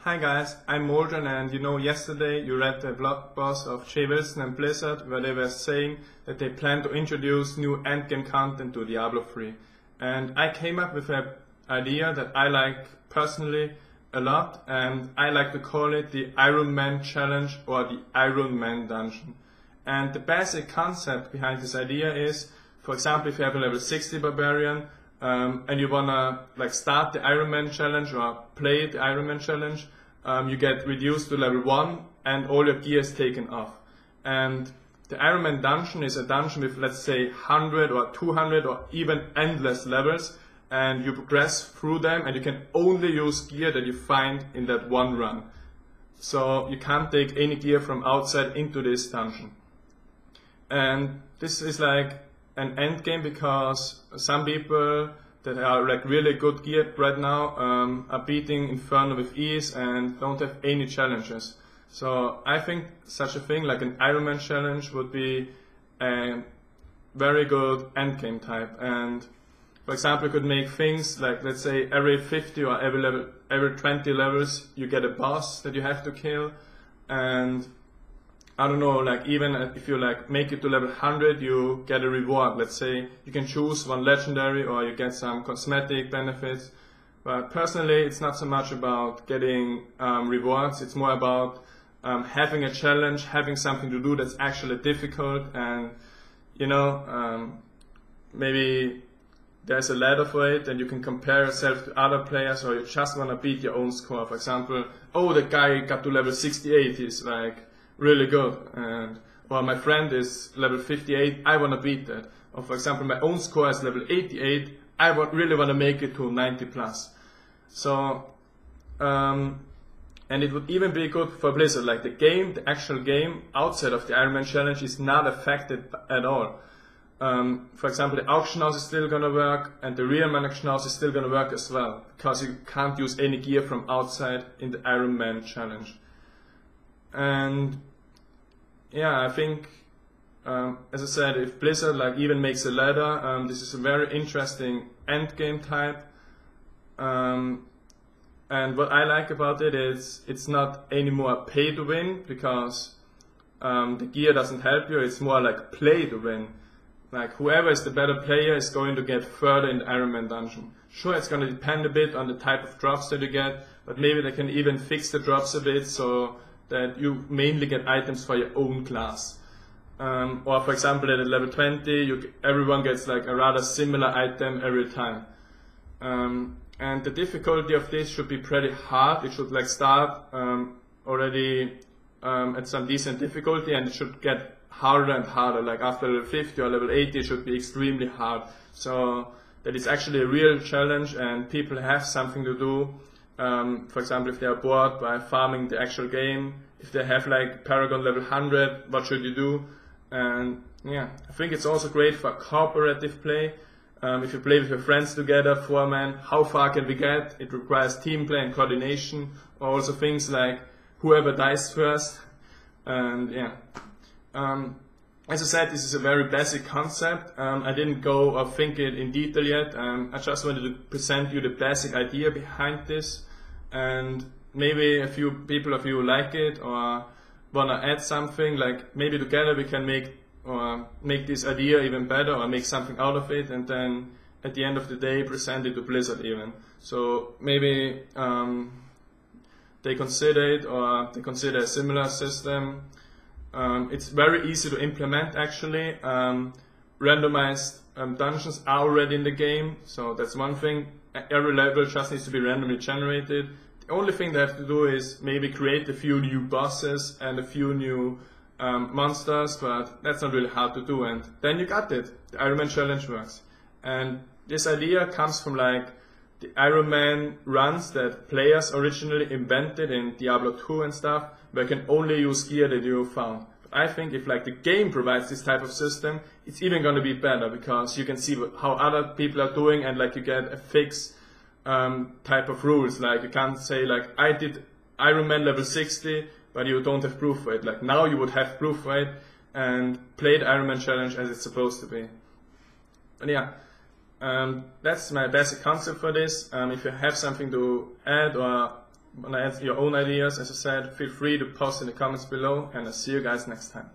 Hi guys, I'm Moldran, and yesterday you read the blog post of Jay Wilson and Blizzard where they were saying that they plan to introduce new endgame content to Diablo 3. And I came up with an idea that I like personally a lot, and I like to call it the Ironman challenge or the Ironman dungeon. And the basic concept behind this idea is, for example, if you have a level 60 barbarian, and you wanna start the Ironman challenge or play the Ironman challenge, you get reduced to level 1 and all your gear is taken off. And the Ironman dungeon is a dungeon with, let's say, 100 or 200 or even endless levels, and you progress through them and you can only use gear that you find in that one run. So you can't take any gear from outside into this dungeon. And this is like an end game because some people that are really good geared right now are beating Inferno with ease and don't have any challenges. So I think such a thing like an Ironman challenge would be a very good end game type. And for example, you could make things like, let's say, every 50 or every 20 levels you get a boss that you have to kill, and I don't know, even if you make it to level 100, you get a reward. Let's say you can choose one legendary or you get some cosmetic benefits. But personally, it's not so much about getting rewards. It's more about having a challenge, having something to do that's actually difficult, and maybe there's a ladder for it and you can compare yourself to other players, or you just want to beat your own score. For example, oh, the guy got to level 68, he's really good, and or my friend is level 58, I want to beat that. Or for example, my own score is level 88, I really want to make it to 90 plus. So and it would even be good for Blizzard, the actual game outside of the Ironman challenge is not affected at all. For example, the auction house is still gonna work, and the real man auction house is still gonna work as well, because you can't use any gear from outside in the Ironman challenge. And yeah, I think, as I said, if Blizzard even makes a ladder, this is a very interesting endgame type. And what I like about it is it's not anymore pay to win, because the gear doesn't help you. It's more like play to win. Whoever is the better player is going to get further in the Ironman dungeon. Sure, it's going to depend a bit on the type of drops that you get, but maybe they can even fix the drops a bit so that you mainly get items for your own class. Or for example, at level 20, everyone gets a rather similar item every time. And the difficulty of this should be pretty hard. It should start already at some decent difficulty, and it should get harder and harder. After level 50 or level 80, it should be extremely hard. So that is actually a real challenge, and people have something to do. For example, if they are bored by farming the actual game, if they have Paragon level 100, what should you do? And yeah, I think it's also great for cooperative play. If you play with your friends together, 4-man, how far can we get? It requires team play and coordination, or also things like whoever dies first. And yeah, as I said, this is a very basic concept. I didn't go or think it in detail yet. I just wanted to present you the basic idea behind this, and maybe a few people of you like it or wanna add something. Maybe together we can make this idea even better, or make something out of it, and then at the end of the day present it to Blizzard even. So maybe they consider it, or they consider a similar system. It's very easy to implement actually. Randomized dungeons are already in the game, so that's one thing. Every level just needs to be randomly generated. The only thing they have to do is maybe create a few new bosses and a few new monsters, but that's not really hard to do, and then you got it. The Ironman challenge works. And this idea comes from the Ironman runs that players originally invented in Diablo 2 and stuff, where you can only use gear that you found. But I think if the game provides this type of system, it's even going to be better, because you can see how other people are doing, and you get a fixed type of rules. You can't say I did Ironman level 60, but you don't have proof for it. Now you would have proof for it and play the Ironman challenge as it's supposed to be. And yeah, that's my basic concept for this. If you have something to add or want to add your own ideas, as I said, feel free to post in the comments below, and I'll see you guys next time.